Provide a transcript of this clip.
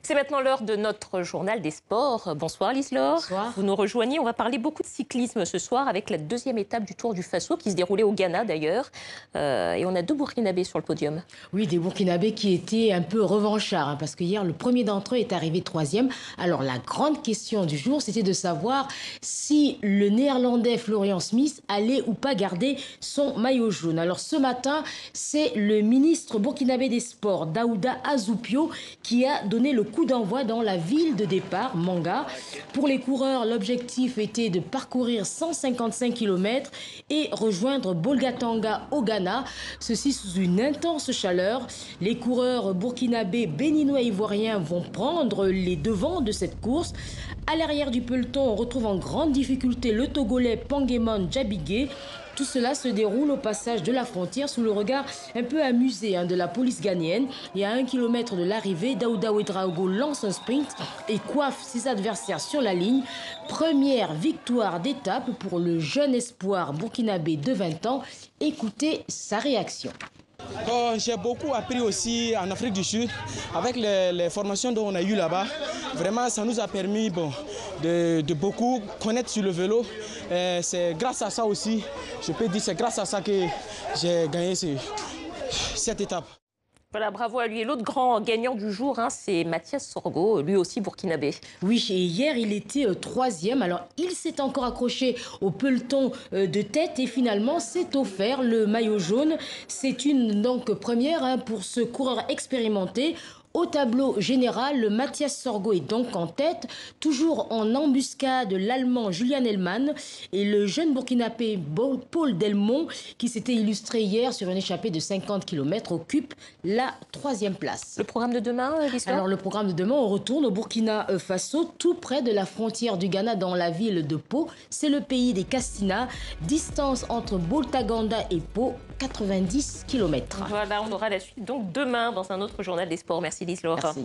C'est maintenant l'heure de notre journal des sports. Bonsoir Lislaure. Bonsoir. Vous nous rejoignez. On va parler beaucoup de cyclisme ce soir avec la deuxième étape du Tour du Faso qui se déroulait au Ghana d'ailleurs. Et on a deux Burkinabés sur le podium. Oui, des Burkinabés qui étaient un peu revanchards parce que hier, le premier d'entre eux est arrivé troisième. Alors la grande question du jour, c'était de savoir si le néerlandais Florian Smith allait ou pas garder son maillot jaune. Alors ce matin, c'est le ministre burkinabé des Sports, Daouda Azoupio, qui a donné le coup d'envoi dans la ville de départ, Manga. Pour les coureurs, l'objectif était de parcourir 155 km et rejoindre Bolgatanga au Ghana. Ceci sous une intense chaleur. Les coureurs burkinabés, béninois et ivoiriens vont prendre les devants de cette course. À l'arrière du peloton, on retrouve en grande difficulté le Togolais Panguemon Djabigé. Tout cela se déroule au passage de la frontière sous le regard un peu amusé de la police ghanéenne. Et à 1 km de l'arrivée, Daouda Ouedraogo lance un sprint et coiffe ses adversaires sur la ligne. Première victoire d'étape pour le jeune espoir burkinabé de 20 ans. Écoutez sa réaction. J'ai beaucoup appris aussi en Afrique du Sud avec les formations dont on a eu là-bas. Vraiment, ça nous a permis de beaucoup connaître sur le vélo. C'est grâce à ça aussi, je peux dire, c'est grâce à ça que j'ai gagné cette étape. Voilà, bravo à lui. Et l'autre grand gagnant du jour, c'est Mathias Sorgo, lui aussi burkinabé. Oui, et hier, il était troisième. Alors, il s'est encore accroché au peloton de tête et finalement, s'est offert le maillot jaune. C'est une donc première pour ce coureur expérimenté. Au tableau général, le Mathias Sorgo est donc en tête, toujours en embuscade l'Allemand Julian Hellmann et le jeune Burkinabé Paul Delmont, qui s'était illustré hier sur une échappée de 50 km, occupe la troisième place. Le programme de demain, Lislaure ? Alors le programme de demain, on retourne au Burkina Faso, tout près de la frontière du Ghana, dans la ville de Pau. C'est le pays des Castina, distance entre Boltaganda et Pau, 90 km. Voilà, on aura la suite donc demain dans un autre journal des sports. Merci Lislaure. Merci.